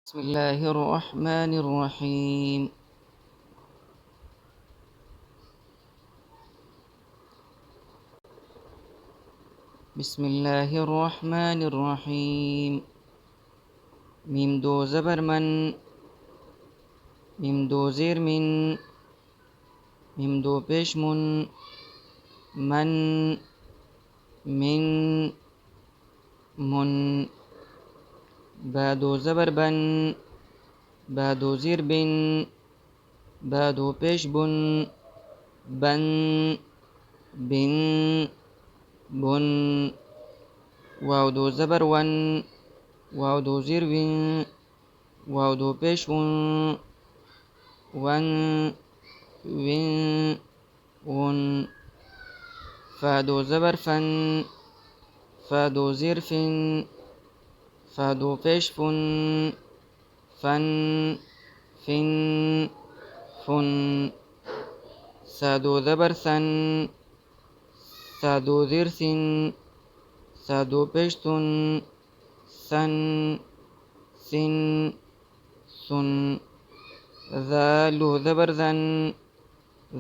بسم الله الرحمن الرحيم. بسم الله الرحمن الرحيم. ميم دو زبر من، ميم دو زير من، ميم دو پیش من، من، من. با دو زبر بن، با دو زير بن، با دو پیش بن، بن، بن. واو دو زبر ون، واو دو زير ون، واو دو پیش ون، ون، ون. فا دو زبر فن، فا دو زير فن، فا دو پیش فن، فن، فن، فن. سا دو زبر سن، سا دو زير سن، سا دو پیش سن، سن، سن، سن. ذال دو زبر زن،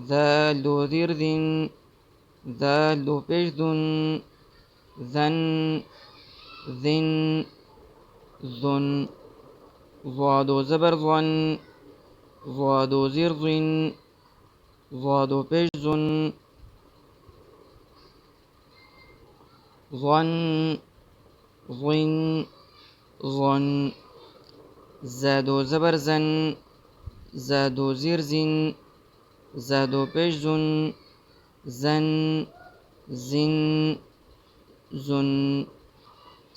ذال دو زير زن، ذال دو پیش زن، زن، زن، زن. ضا دو زبر ظن، ضا دو زير ظن، ضا دو پیش زن، ظن، ظن، ظن. زا دو زبر زن، زا دو زير زن، زا دو پیش زن، زن، زن، زن.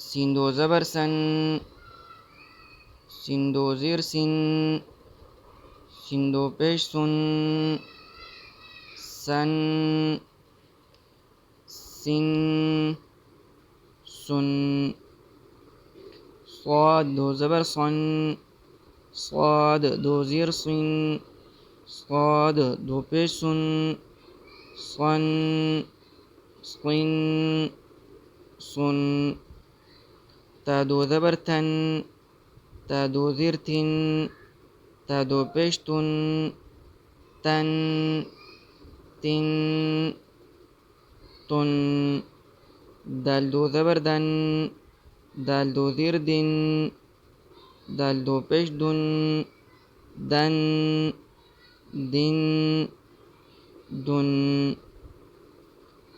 سین دو زبر سن، سین دو زير سن، سین دو پیش سن، سن، سن، سن. صاد دو زبر صن، صاد دو زير صن، صاد دو پیش سن، صن، صن، صن. تا دو زبر تن، تا دو زير تن، تا دو پیش تن، تن، تن، تن. دال دو زبر دن، دال دو زير دن، دال دو پیش دن، دن، دن، دن.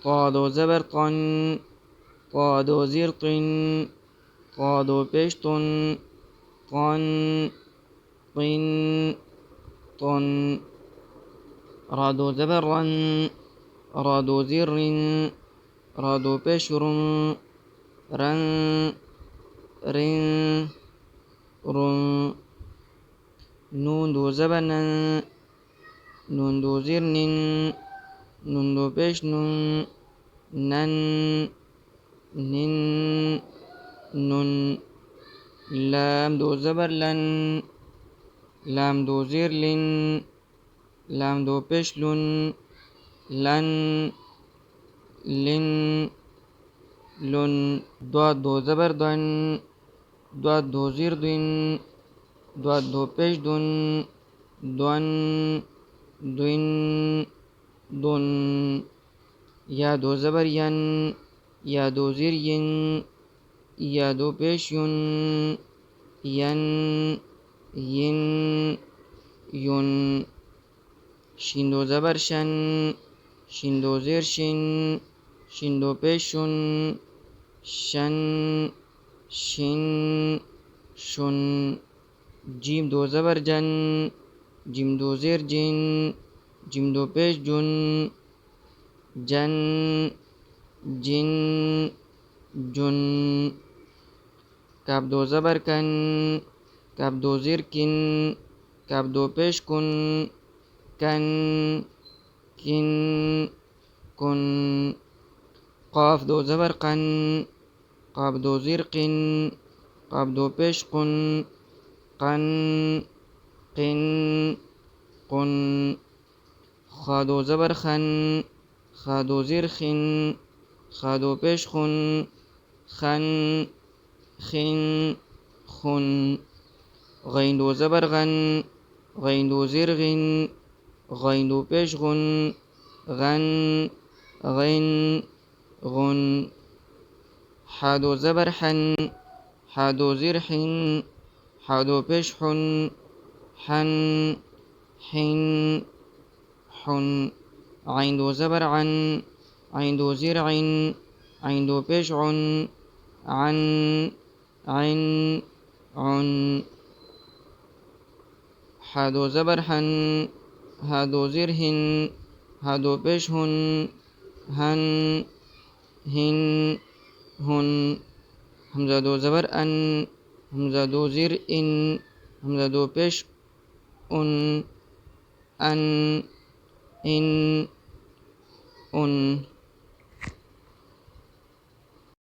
طا دو زبر طن، طا دو زير طن، طا دو پیش طن، طن، طن، طن. را دو زبر رن، را دو زير رن، را دو پیش رن، رن، رن، رن. نون دو زبر نن، نون دو زير نن، نون دو پیش نن، نن، نن، نن. لام دو زبر لن، لام دو زير لن، لام دو پیش لن، لن، لن، لن. ضاد دو زبر دن، ضاد دو زير دن، ضاد دو پیش دن، دن، دن، دن. یا دو زبر ین، یا دو زير ین، یا دو پیش ین، ین، ین، ین. شین دو زبر شن، شین دو زير شن، شین دو پیش شن، شن، شن، شن. جیم دو زبر جن، جیم دو زير جن، جیم دو پیش جن، جن، جن، جن. کاف دو زبر کن، کاف دو زير کن، کاف دو پیش کن، کن، کن، کن. قاف دو زبر قن، قاف دو زير قن، قاف دو پیش قن، قن، قن، قن. خا دو زبر خن، خا دو زير خن، خا دو پیش خن، خن، خن، خن. غین دو زبر غن، غین دو زیر غن، غین دو پیش غن، غن غن غن. حا دو زبر حن، حا دو زیر حن، حا دو پیش حن، حن حن حن. عین دو زبر عن، عین دو زیر عن، عین دو پیش عن، عن عن عن. حا دو زبر حن، حا دو زیر ہن، حا دو پیش ہن، ہن ہن ہن. حمزہ دو زبر ان، حمزہ دو زیر ان، حمزہ دو پیش ان، ان ان ان.